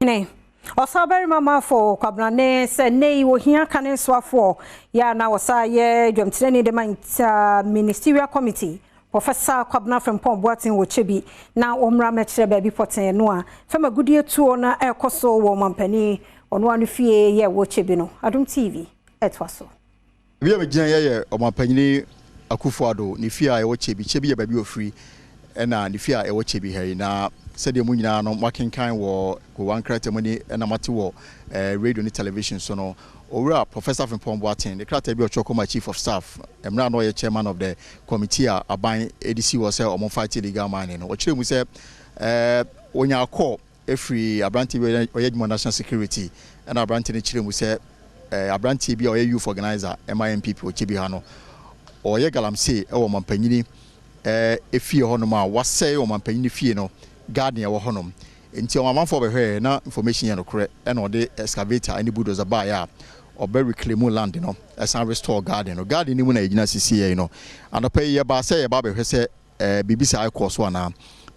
Ne Osabari mama for kwabrane se nei wo hia kane soafo ya na wasa ye dwamtene de ministerial committee Professor Kwabna Frimpong Boateng wo chebi na omra mekire ba bi poten no a fema gudie tuo na ekoso wo mampani ono anu fie ye wo chebi no Adom TV etwaso bia me gina ye omampanyini Akufo-Addo ni fie a ye wo chebi ye ba bi ofri na ni fie a ye wo chebi hei na said mu nyina no makenkan wo go wan kratamani na mate wo radio ni television so no owura Professor Frimpong Boateng the krata bi ochokoma chief of staff emra no ye chairman of the committee a aban edc wo say omo fight legal man no o kire mu say onya call every abranti we national security and abranti ni kire mu say abranti bi o ye youth organizer MIMPP o Kyibihene no o ye galamsey e wo mampanyini efie ho no ma wasay o mampanyini fie no garden wo honom enti o mamanfo be hwe na information ye no kore e na de excavator ani bulldozer ba ya o be reclaim land no esan restore garden no garden ni mu na egina sisi ye no anopa ye ba say ye ba be hwe se bibisa akoso ana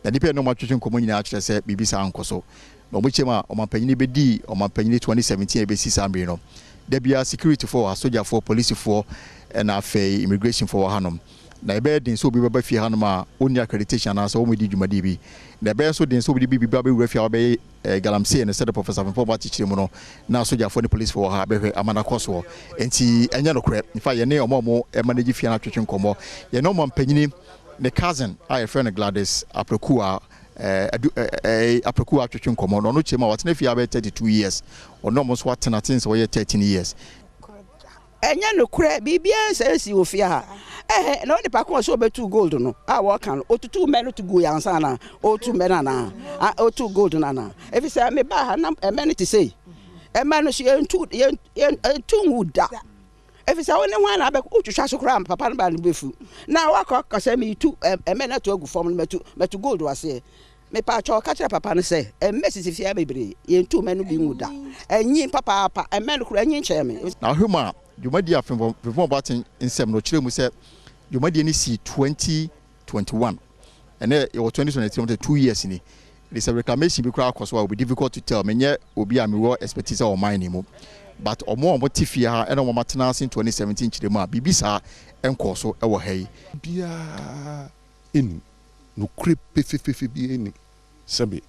na dipe no matwetwe nkomo nyina akire se bibisa ankoso no mo chema o mampanyini be di o mampanyini 2017 e be sisa ambe no da bia security for soldier for police for na afei immigration for hanom na ebe din so bi baba fie hanom a oni accreditation na so o medi dwumadi bi na ebe so din so bi baba be wura fie a be galamsey na said Professor Frimpong Boateng mu no na soldier for the police for ha be amana koso enti enya no kre in fact ye ne omo manage fie na twetwe nkomo ye no mampanyini ne cousin I friend Gladys Aprokua Aprokua twetwe nkomo no chema watena fie about 32 years ono mo so watena things we 13 years enya no kure bibia sensi ofia ha no de pakon so betu gold no a wo kan otutu men to go yansa na otu men na otu gold na if say me ba ha na men to say men no she entu wuda if say woni wan na be otwhwa so kra papa no ba no befu na wa ka say me tu men na to agu form no metu gold wase me pa cho ka kire papa no say mesisi fia bebre yentu men no bi wuda enyi papa men kura enyi nche me na huma Jumadi Frimpong Boateng insem no kire mu se Jumadi ni si 2021 and it was 2023 2 years ni it is a reclamation be crowd cause will be difficult to tell menye obi a me wo expertise o mine ni mu but omo tifia ha and omo matena sin 2017 kire mu a bibisa enko so e wo hai bia enu no kure pefefefe bi eni sabe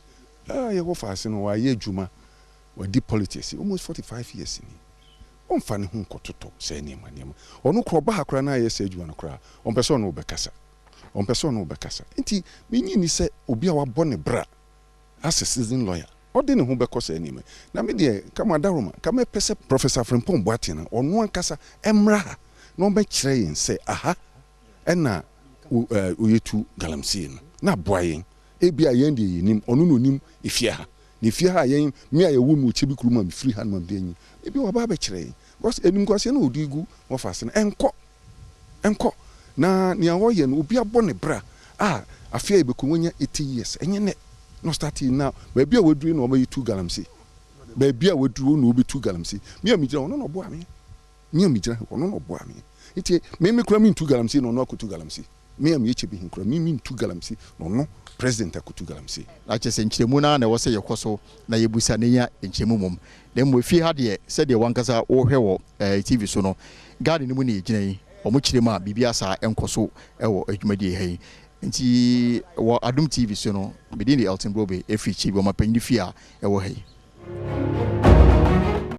ye wo fa ase no wa ye adwuma wa di politics almost 45 years ni on fa ne hu nkototo se ne maniam ono kro ba hakra na ye se adwuma no kra on person no bekasa enti menyi ni se obi a wabɔ ne bra as a citizen lawyer ode ne hu bekosa anime na me de kama daroma kama pese Professor Frimpong Boateng ono ankasa emra na on be kire yin se aha ena oyetu galamsey na boyen ebia yen de yinim ono no nim efia ha ne fie ha yen me a yewu mu chebi kuruma me free hand man de anyi ebi wa ba be kire because enim kwase na odigu wo fase na enko na nia wo ye no obi abɔ ne bra afia ebekonya 80 years enye ne no starting now baabi a waduru na oba yitu galamsey baabi a waduru na obi tu galamsey me a migira ono no bo ame me a migira ono no bo ame iti me kura mi tu galamsey no no akotu galamsey me a me Kyibihene kura mi tu galamsey no president akotu galamsey na chese nchiremu na wo se yekoso na yebusa ne ya nchiremu mom na mo fie ha de se de wankasa wo hwe wo TV so no garden mu ne yegina yi omo chiremu a bibia sa enkoso ewo adwumadi hei nti wo Adom TV so no bidin the Elton Brobe efi Kyibihene mapanyi fie a ewo hei